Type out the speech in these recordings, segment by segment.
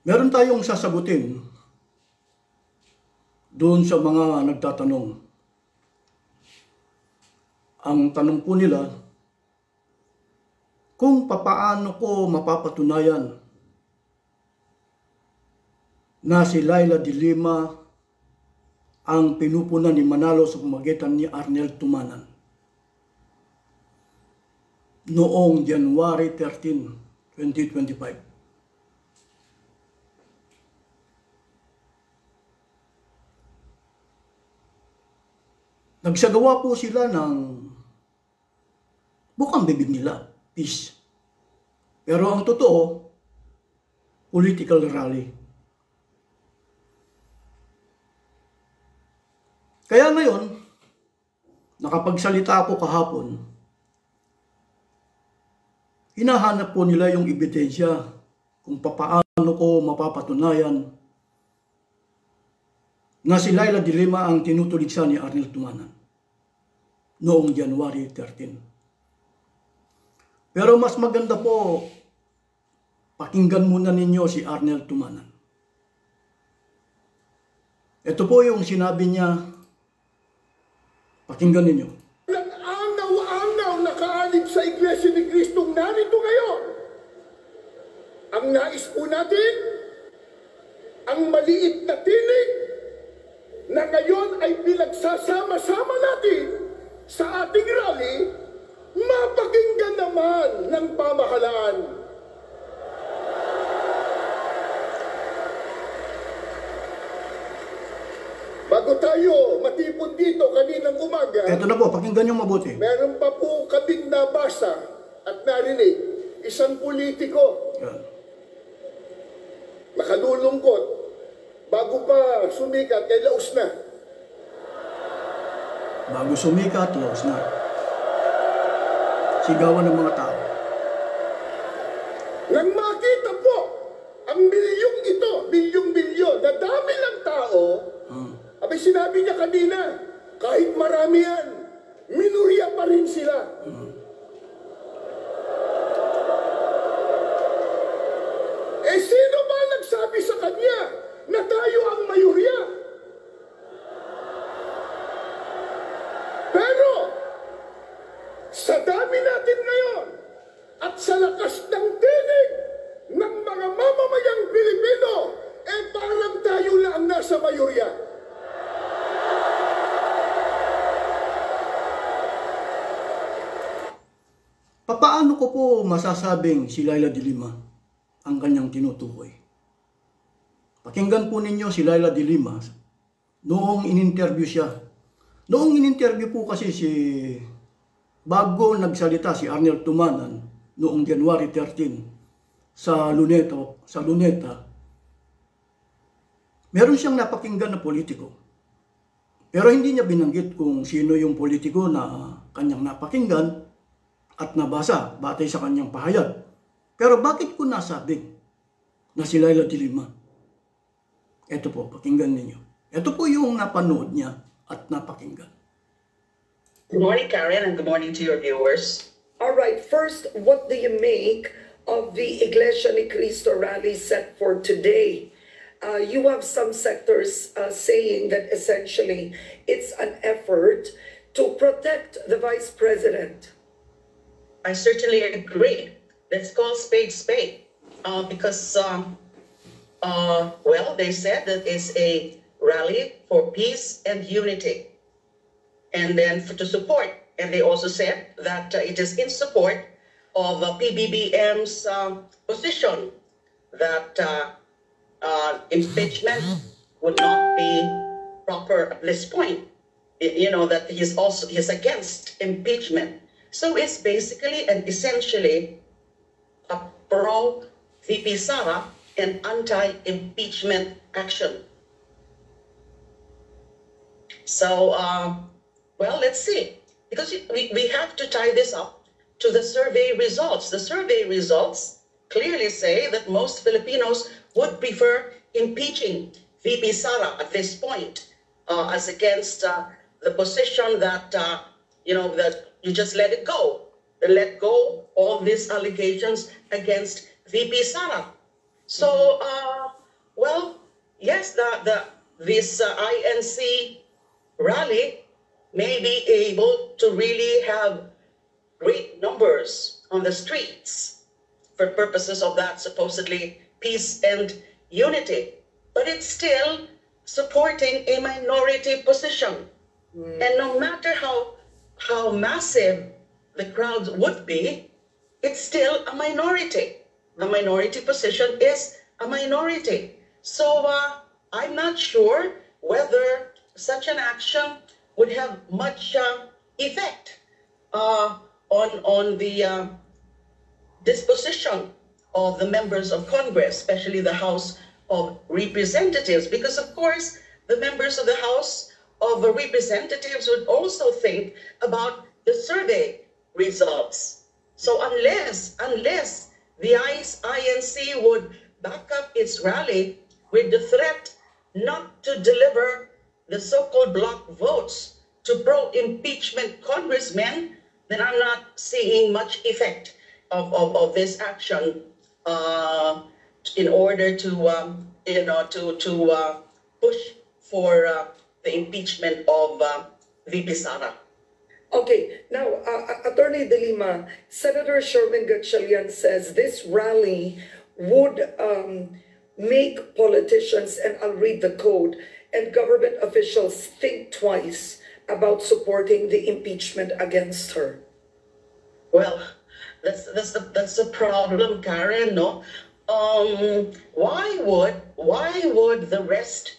Meron tayong sasagutin doon sa mga nagtatanong. Ang tanong po nila, kung papaano ko mapapatunayan na si Leila de Lima ang pinupunan ni Manalo sa pamamagitan ni Arnel Tumanan noong January 13, 2025. Nagsagawa po sila ng bukang bibig nila, peace. Pero ang totoo, political rally. Kaya ngayon, nakapagsalita ako kahapon, hinahanap po nila yung ebidensya kung papaano ko mapapatunayan na si Leila de Lima ang tinutuligsa ni Arnel Tumanan noong January 13. Pero mas maganda po, pakinggan muna ninyo si Arnel Tumanan. Ito po yung sinabi niya, pakinggan ninyo. Nag-anaw-anaw nakaalib sa Iglesia ni Kristong narito ngayon. Ang nais po natin, ang maliit na tinig na ngayon ay pinagsasama-sama natin sa ating rally, mapakinggan naman ng pamahalaan. Bago tayo matipon dito kaninang umaga, Ito na po, pakinggan nyo mabuti. meron pa po kaming nabasa at narinig, isang politiko, Yan. makalulungkot, bago pa sumikat, kay laos na. Bago sumikat, laos na. Sigawan ng mga tao. Nang makita po ang milyong ito, milyong-milyon, na dami ng tao, abay sinabi niya kanina, kahit marami yan, minurya pa rin sila. Eh sino ba nagsabi sa kanya na tayo ang mayurya? Pero, sa dami natin ngayon, at sa lakas ng tinig ng mga mamamayang Pilipino, eh parang tayo lang ang nasa mayurya. Paano ko po masasabing si Leila de Lima ang kanyang tinutukoy? Pakinggan po ninyo si Leila de Lima noong in-interview siya. Noong in-interview po kasi bago nagsalita si Arnel Tumanan noong January 13 sa Luneta, meron siyang napakinggan na politiko. Pero hindi niya binanggit kung sino yung politiko na kanyang napakinggan at nabasa batay sa kanyang pahayag. Pero bakit ko nasabing na si Leila de Lima? Ito po, pakinggan ninyo. Ito po yung napanood niya at napakinggan. Good morning, Karen, and good morning to your viewers. All right, first, what do you make of the Iglesia ni Cristo rally set for today? You have some sectors saying that essentially it's an effort to protect the Vice President. I certainly agree. Let's call spade spade. Because, well, they said that it's a rally for peace and unity. And then to support. And they also said that it is in support of PBBM's position that impeachment would not be proper at this point. You know, that he's against impeachment. So it's basically and essentially a pro-VP Sara and anti-impeachment action. So, well, let's see. Because we have to tie this up to the survey results. The survey results clearly say that most Filipinos would prefer impeaching VP Sara at this point as against the position that, you know, that you just let it go. Let go all these allegations against VP Sara. So, Well, yes, this INC rally may be able to really have great numbers on the streets for purposes of that supposedly peace and unity, but it's still supporting a minority position. And no matter how massive the crowd would be, it's still a minority. A minority position is a minority. So I'm not sure whether such an action would have much effect on the disposition of the members of Congress, especially the House of Representatives, because of course the members of the House of Representatives would also think about the survey results. So unless the INC would back up its rally with the threat not to deliver the so-called block votes to pro-impeachment congressmen, then I'm not seeing much effect of this action in order to push for the impeachment of VP Sara. Okay, now, Attorney De Lima, Senator Sherwin Gatchalian says this rally would make politicians, and I'll read the code, and government officials think twice about supporting the impeachment against her. Well, that's the problem, Karen. No, why would the rest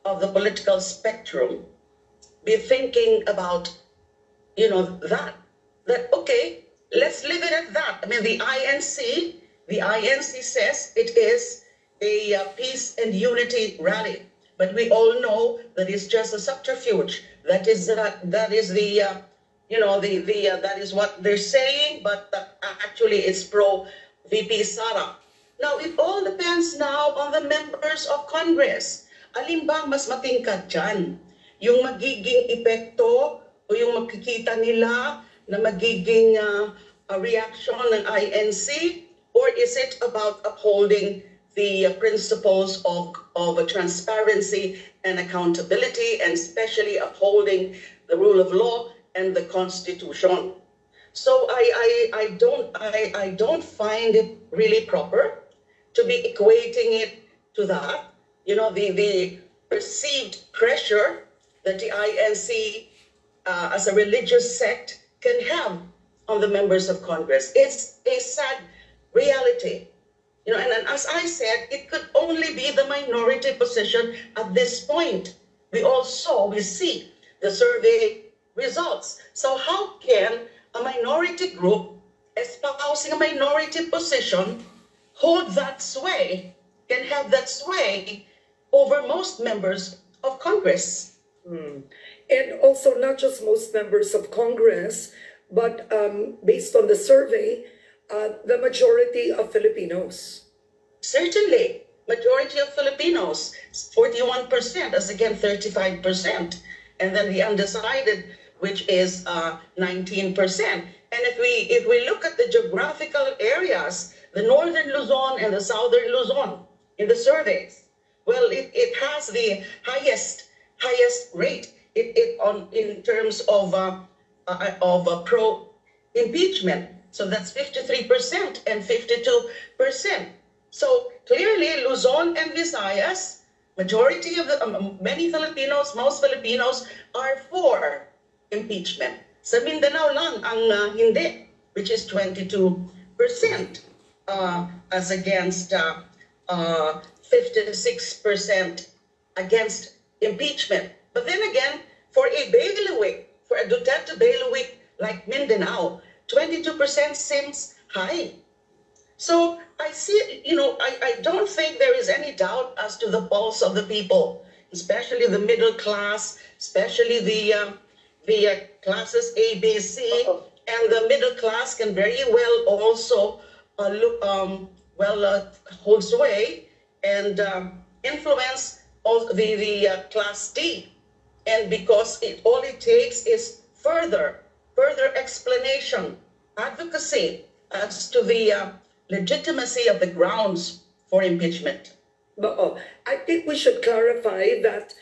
of the political spectrum be thinking about that okay, let's leave it at that. I mean, the INC says it is a peace and unity rally, but we all know that it's just a subterfuge. That is that is what they're saying, but actually it's pro VP Sara. Now it all depends now on the members of Congress. Alin bang mas matingkad dyan? Yung magiging epekto o yung makikita nila na magiging reaction ng INC, or is it about upholding the principles of transparency and accountability, and especially upholding the rule of law and the Constitution? So I don't find it really proper to be equating it to that. The perceived pressure that the INC as a religious sect can have on the members of Congress. It's a sad reality. And as I said, it could only be the minority position at this point. We see the survey results. So how can a minority group espousing a minority position hold that sway, can have that sway over most members of Congress? And also not just most members of Congress, but based on the survey, the majority of Filipinos. Certainly, majority of Filipinos, 41%, as again 35%. And then the undecided, which is 19%. And if we look at the geographical areas, the northern Luzon and the southern Luzon in the surveys, well, it has the highest rate in terms of pro impeachment. So that's 53% and 52%. So clearly, Luzon and Visayas, majority of many Filipinos, most Filipinos are for impeachment. Sa Mindanao lang ang hindi, which is 22%, as against 56% against impeachment. But then again, for a bailiwick, for a Duterte bailiwick like Mindanao, 22% seems high. So I see, I don't think there is any doubt as to the pulse of the people, especially the middle class, especially the classes A, B, C, and the middle class can very well also hold sway and influence all the class D. And because all it takes is further explanation, advocacy as to the legitimacy of the grounds for impeachment. I think we should clarify that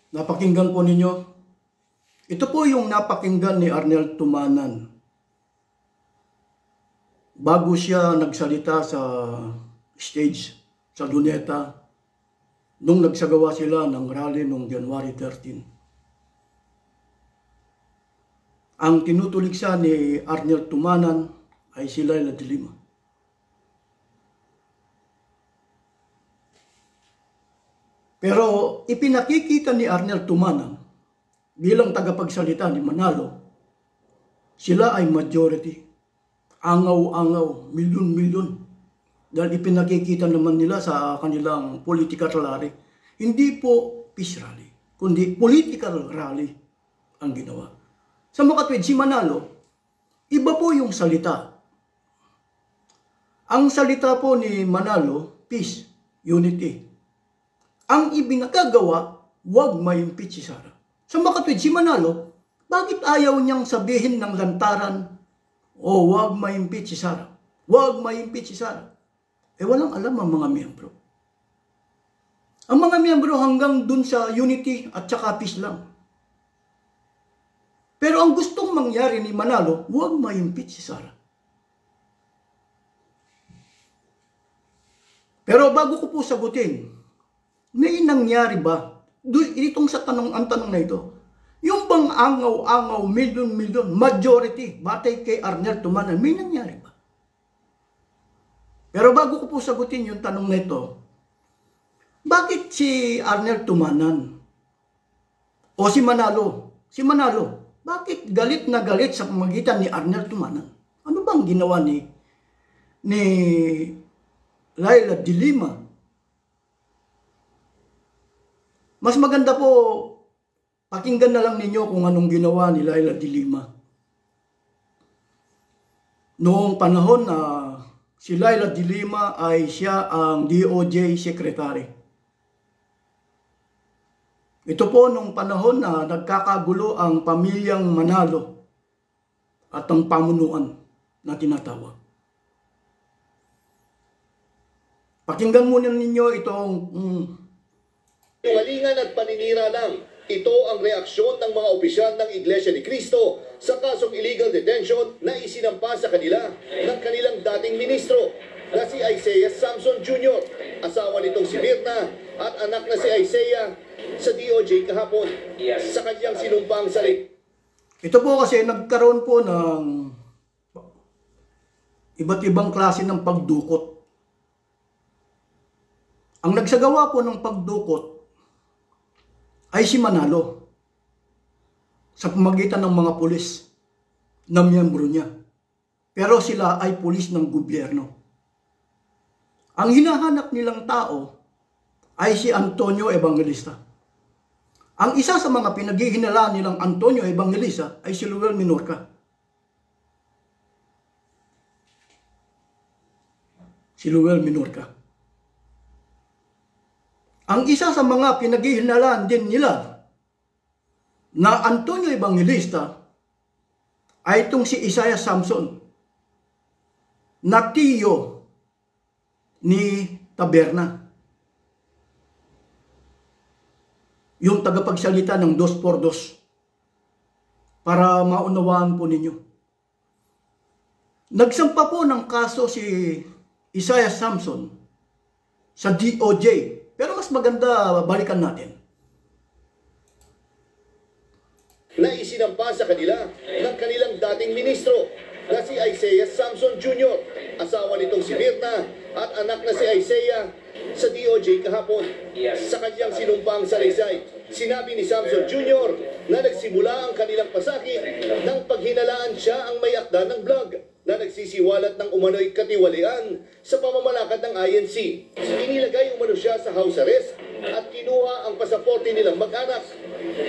Napakinggan po ninyo. Ito po yung napakinggan ni Arnel Tumanan bago siya nagsalita sa stage sa Luneta nung nagsagawa sila ng rally noong January 13. Ang tinutuligsa ni Arnel Tumanan ay si Laila de Lima. Pero ipinakikita ni Arnel Tumanan bilang tagapagsalita ni Manalo, sila ay majority. Angaw-angaw, milyon-milyon. Dahil ipinakikita naman nila sa kanilang political rally. Hindi po peace rally, kundi political rally ang ginawa. Sa makatwid, si Manalo, iba po yung salita. Ang salita po ni Manalo, peace, unity. Ang ibinagagawa, huwag ma-impeach si Sara. Sa makatwid, si Manalo, bakit ayaw niyang sabihin ng lantaran, huwag ma-impeach si Sara. Huwag ma-impeach si Sara. Walang alam ang mga miyembro. Ang mga miyembro hanggang dun sa unity at saka peace lang. Pero ang gustong mangyari ni Manalo, huwag ma-impeach si Sara. Pero bago ko po sagutin, may nangyari ba? Itong sa ang tanong na ito, yung bang angaw-angaw, milyon-milyon, majority, batay kay Arnel Tumanan, may nangyari ba? Pero bago ko po sagutin yung tanong na ito, bakit si Arnel Tumanan o si Manalo? Si Manalo, bakit galit na galit sa pamagitan ni Arnel Tumanan? Ano bang ginawa ni Laila de Lima? Mas maganda po, pakinggan na lang ninyo kung anong ginawa ni Laila de Lima. Noong panahon na si Laila de Lima ay siya ang DOJ Secretary. Ito po nung panahon na nagkakagulo ang pamilyang Manalo at ang pamunuan na tinatawag. Pakinggan muna ninyo itong Walingan at paninira lang. Ito ang reaksyon ng mga opisyal ng Iglesia ni Cristo sa kasong illegal detention na isinampa sa kanila ng kanilang dating ministro na si Isaiah Samson Jr., asawa nitong si Mirna at anak na si Isaiah sa DOJ kahapon sa kanyang sinumpang salita. ito po kasi nagkaroon po ng iba't ibang klase ng pagdukot. Ang nagsagawa po ng pagdukot ay si Manalo sa pamagitan ng mga pulis na miyembro niya. Pero sila ay pulis ng gobyerno. Ang hinahanap nilang tao ay si Antonio Evangelista. Ang isa sa mga pinaghihinala nilang Antonio Evangelista ay si Luel Minorca. Si Luel Minorca. Ang isa sa mga pinaghihinalaan din nila na Antonio Evangelista ay itong si Isaiah Samson na tiyo ni Taberna. Yung tagapagsalita ng 2x2 para maunawaan po ninyo. Nagsampa po ng kaso si Isaiah Samson sa DOJ. Pero mas maganda balikan natin. Na isinampa sa kanila ng kanilang dating ministro na si Isaiah Samson Jr., asawa nitong si Mirna at anak na si Isaiah sa DOJ kahapon sa kanyang sinumpang salaysay. Sinabi ni Samson Jr. na nagsimula ang kanilang pasakit nang paghinalaan siya ang may akda ng blog na nagsisiwalat ng umano'y katiwalian sa pamamalakad ng INC. Inilagay umano siya sa house arrest at kinuha ang pasaporte nilang mag-anak.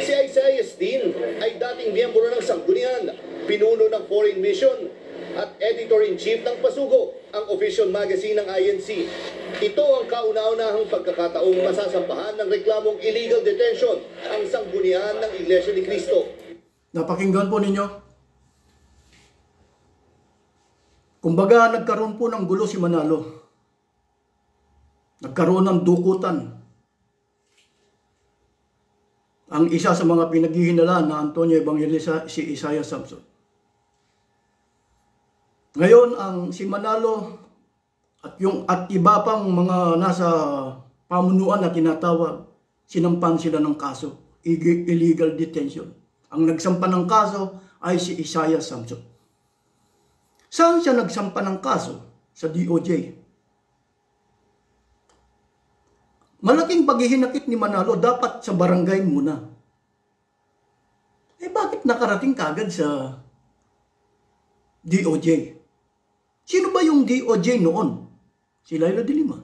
Si Isaiah din ay dating miyembro ng Sanggunian, pinuno ng Foreign Mission at editor-in-chief ng Pasugo, ang official magazine ng INC. Ito ang kauna-unahang pagkakataong masasampahan ng reklamong illegal detention ang Sanggunian ng Iglesia ni Cristo. Napakinggan po ninyo. Kumbaga, nagkaroon po ng gulo si Manalo. nagkaroon ng dukutan. Ang isa sa mga pinaghihinalaan na Antonio Evangelista, si Isaiah Samson. Ngayon, ang si Manalo at iba pang mga nasa pamunuan na tinatawag, sinampan sila ng kaso, illegal detention. Ang nagsampa ng kaso ay si Isaiah Samson. Saan siya nagsampa ng kaso? Sa DOJ. Malaking paghihinakit ni Manalo dapat sa barangay muna. Bakit nakarating kagad sa DOJ? Sino ba yung DOJ noon? Si Leila de Lima.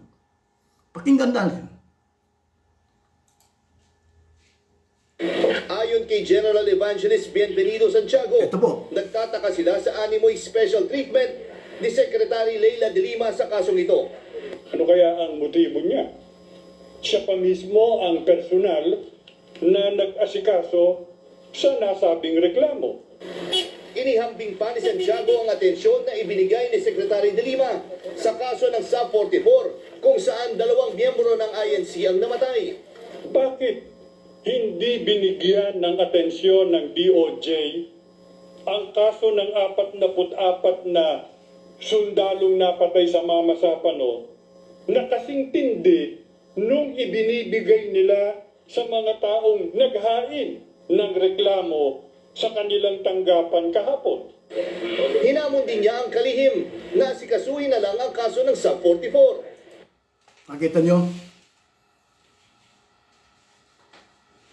Pakinggan natin. Ayon kay General Evangelist Bienvenido Santiago, Ito po. nagtataka sila sa animoy special treatment ni Secretary Leila de Lima sa kasong ito. Ano kaya ang motibo niya? Siya pa mismo ang personal na nag-asikaso sa nasabing reklamo. Inihambing pa ni Santiago ang atensyon na ibinigay ni Secretary de Lima sa kaso ng Sub 44 kung saan 2 miyembro ng INC ang namatay. Bakit hindi binigyan ng atensyon ng DOJ ang kaso ng 44 na sundalong napatay sa Mama Sapano na kasing tindi nung ibinibigay nila sa mga taong naghain ng reklamo sa kanilang tanggapan kahapon? Hinamon din niya ang kalihim na asikasuhin na lang ang kaso ng Sub 44. Nakita nyo?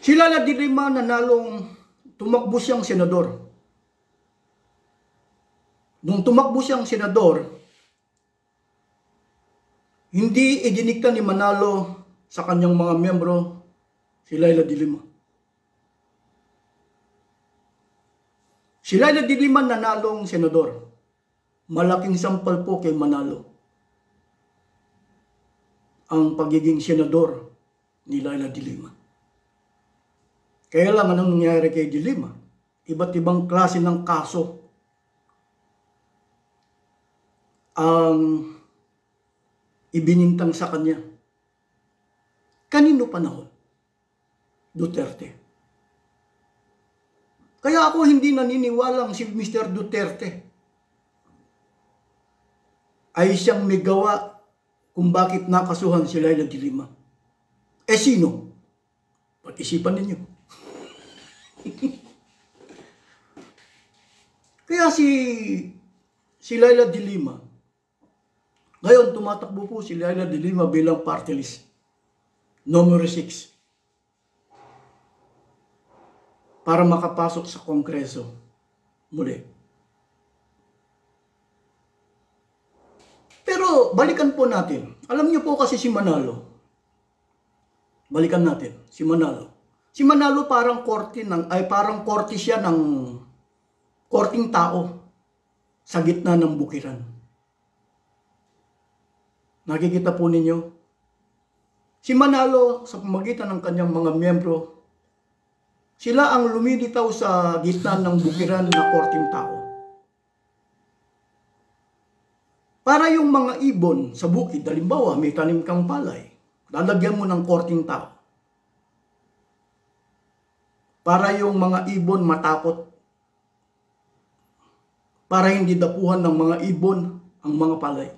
Si Leila de Lima nanalong tumakbo siyang senador. Nung tumakbo siyang senador, hindi idinikta ni Manalo sa kanyang mga miyembro si Leila de Lima. Si Leila de Lima nanalong senador. Malaking sampal po kay Manalo ang pagiging senador ni Leila de Lima. Kaya lang anong nangyari kay de Lima? Iba't ibang klase ng kaso ang ibinintang sa kanya. Kanino panahon? Duterte. Kaya ako hindi naniniwalang si Mr. Duterte ay siyang may gawa kung bakit nakasuhan si Leila de Lima. Sino? Pag-isipan ninyo. Kaya si Leila de Lima, ngayon tumatakbo po si Leila de Lima bilang party list. Number 6. Para makapasok sa Kongreso muli. Pero balikan po natin. Alam niyo po kasi si Manalo. Balikan natin si Manalo. Si Manalo parang korte siya ng korting tao sa gitna ng bukiran. Nakikita po ninyo? Si Manalo sa pamagitan ng kanyang mga miyembro, sila ang lumilitaw sa gitna ng bukiran na korting tao. Para yung mga ibon sa bukid, halimbawa may tanim kang palay, lalagyan mo ng korting tao. Para yung mga ibon matakot, para hindi dapuhan ng mga ibon ang mga palay.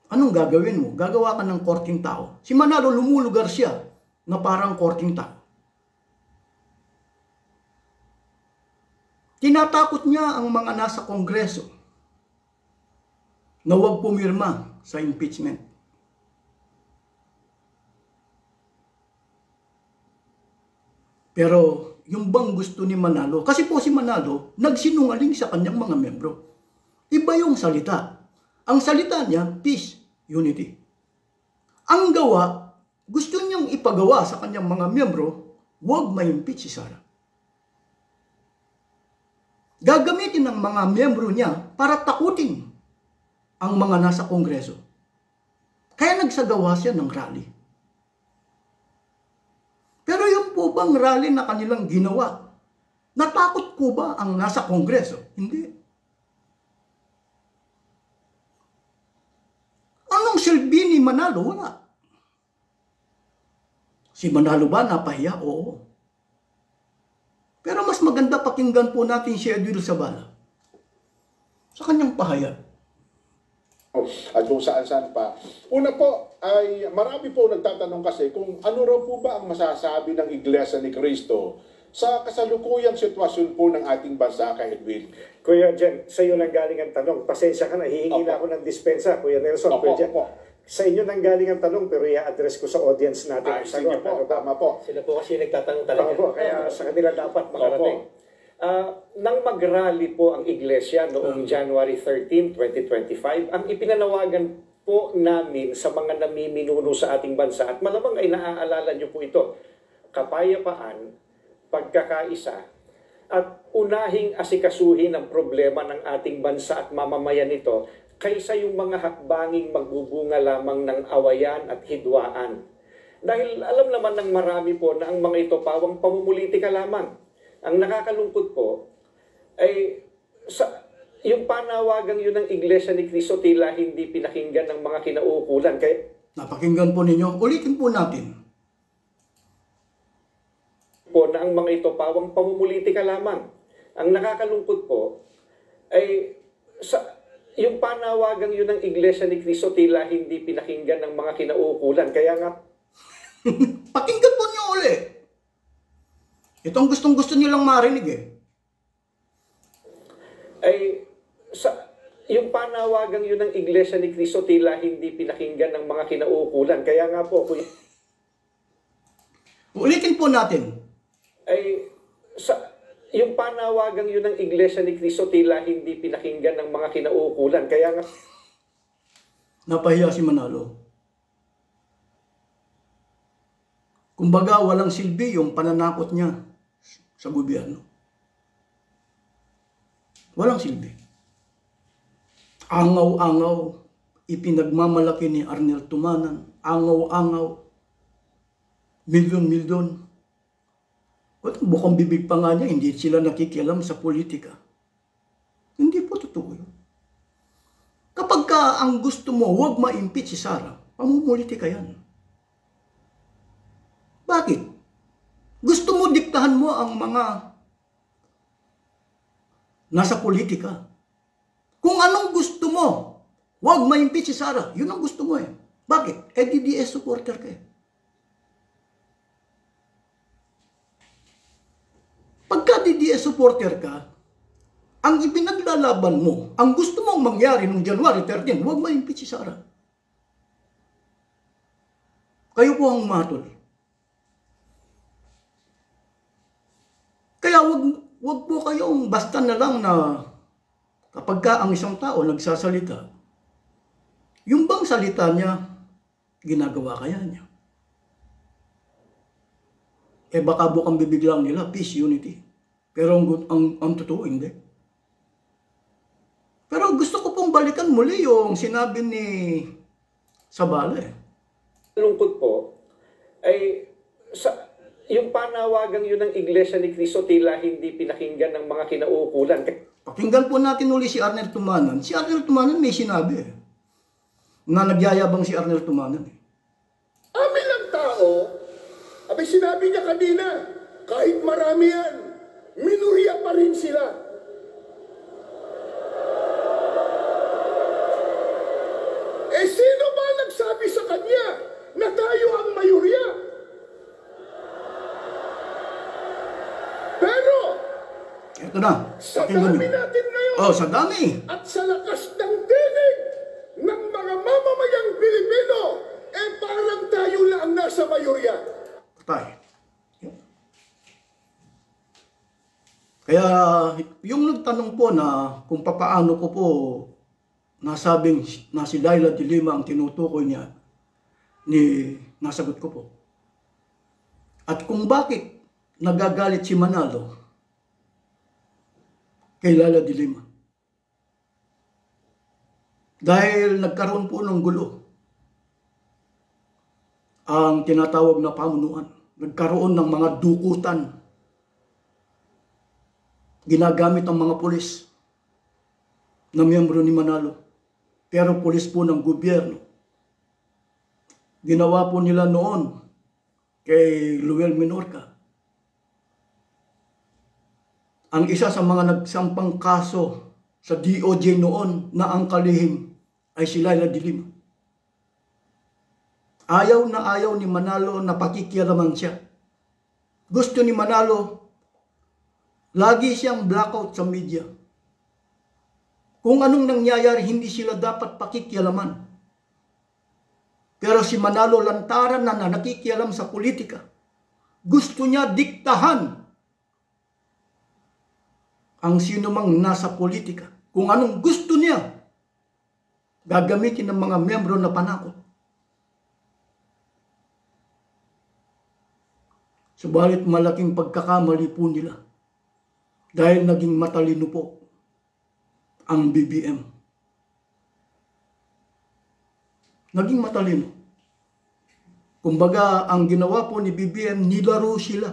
Anong gagawin mo? Gagawa ka ng korting tao. Si Manalo lumulugar siya na parang korting tao. Tinatakot niya ang mga nasa Kongreso na huwag pumirma sa impeachment. Pero yung bang gusto ni Manalo, kasi po si Manalo nagsinungaling sa kanyang mga membro. Iba yung salita. Ang salita niya, peace, unity. Ang gawa, gusto niyang ipagawa sa kanyang mga miyembro, huwag ma-impeach si Sara. Gagamitin ng mga miyembro niya para takutin ang mga nasa Kongreso. Kaya nagsagawa siya ng rally. Pero yung po bang rally na kanilang ginawa, natakot po ba ang nasa Kongreso? Hindi. Anong anong silbi ni Manalo? Wala. Si Manalo ba napahiya? Oo. Pero mas maganda pakinggan po natin si Edwin Zabala sa kanyang pahayag. At kung saan-saan pa. Una po, ay marami po nagtatanong kasi kung ano raw po ba ang masasabi ng Iglesia ni Cristo sa kasalukuyang sitwasyon po ng ating bansa, kay Edwin. Kuya Jen, sa iyo nang galing ang tanong. Pasensya ka na, hihingi na ako ng dispensa, Kuya Nelson. Kuya Jen. Sa inyo nang galing ang tanong, pero i-address ko sa audience natin. Ay, sige po, tama po. Sila po kasi nagtatanong talaga. Tama po, kaya sa kanila dapat makarating. Nang mag-rally po ang Iglesia noong January 13, 2025, ang ipinanawagan po namin sa mga namiminuno sa ating bansa, at malamang ay naaalala niyo po ito, kapayapaan, pagkakaisa, at unahing asikasuhin ang problema ng ating bansa at mamamayan nito kaysa yung mga hakbanging magbubunga lamang ng awayan at hidwaan. Dahil alam naman ng marami po na ang mga ito pawang pamumulitika lamang. Ang nakakalungkot po ay yung panawagang yun ng Iglesia ni Cristo tila hindi pinakinggan ng mga kinauukulan. Kaya Napakinggan po ninyo. Ulitin po natin. po na ang mga ito pawang pamumulitika lamang. Ang nakakalungkot po ay yung panawagang yun ng Iglesia ni Cristo tila hindi pinakinggan ng mga kinauukulan. Kaya nga Pakinggan po niyo uli. Itong gustong-gusto niyo lang marinig eh. Yung panawagang yun ng Iglesia ni Cristo tila hindi pinakinggan ng mga kinauukulan. Kaya nga po, Ulitin po natin. yung panawagang yun ng Iglesia ni Cristo tila hindi pinakinggan ng mga kinauukulan. Kaya nga Napahiya si Manalo. Kumbaga, walang silbi yung pananakot niya sa gobyerno. Walang silbi. Angaw-angaw, ipinagmamalaki ni Arnel Tumanan. Angaw-angaw, milyon-milyon. Bukang bibig pa nga niya, hindi sila nakikialam sa politika. Hindi po totoo yun. Kapag ka ang gusto mo, huwag ma-impeach si Sara, pamumulitika yan. Bakit? Gusto mo diktahan mo ang mga nasa politika. Kung anong gusto mo, huwag ma-impeach si Sara. Yun ang gusto mo eh. Bakit? DDS supporter ka eh. Pagka DDS supporter ka, ang ipinaglalaban mo, ang gusto mong mangyari noong January 13, huwag ma-impeach si Sara. Kayo po ang matol. Kaya wag po kayong basta na lang na kapag ka ang isang tao nagsasalita, yung bang salita niya, ginagawa kaya niya. Baka bukang bibig lang nila, peace, unity. Pero ang totoo, hindi. Pero gusto ko pong balikan muli yung sinabi ni Zabala eh. lungkot po ay yung panawagang yun ng Iglesia ni Cristo tila hindi pinakinggan ng mga kinauukulan. Pakinggan po natin uli si Arnel Tumanan. Si Arnel Tumanan may sinabi eh, na nagyayabang si Arnel Tumanan eh. Amin lang tao, abay sinabi niya kanina, kahit marami yan, minoriya pa rin sila. Sino ba nagsabi sa kanya na tayo ang mayorya? Pero, Ito na. sa Pakinggan dami niyo. natin ngayon, Oh, sa dami. at sa lakas ng tinig ng mga mamamayang Pilipino, parang tayo lang ang nasa mayorya. Patay. Kaya yung nagtanong po na kung papaano ko po nasabing na si Laila de Lima ang tinutukoy niya, nasagot ko po. At kung bakit nagagalit si Manalo kay Laila de Lima. Dahil nagkaroon po ng gulo ang tinatawag na pamunuan. Nagkaroon ng mga dukutan. Ginagamit ang mga pulis na miyembro ni Manalo. Pero pulis po ng gobyerno ginawa po nila noon kay Luel Menorca. Ang isa sa mga nagsampang kaso sa DOJ noon na ang kalihim ay si Leila de Lima. Ayaw na ayaw ni Manalo na pakikialaman siya. Gusto ni Manalo, lagi siyang blackout sa media. Kung anong nangyayari, hindi sila dapat pakikialaman. Pero si Manalo lantaran na nakikialam sa politika. Gusto niya diktahan ang sino mang nasa politika. Kung anong gusto niya, gagamitin ng mga miyembro na panakot. Subalit malaking pagkakamali po nila dahil naging matalino po ang BBM. Naging matalino. Kumbaga, ang ginawa po ni BBM, nilaro sila.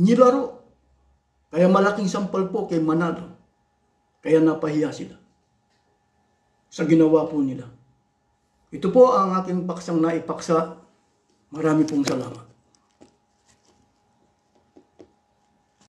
Nilaro. Kaya malaking sampal po kay Manalo. Kaya napahiya sila sa ginawa po nila. Ito po ang aking paksang naipaksa. Marami pong salamat.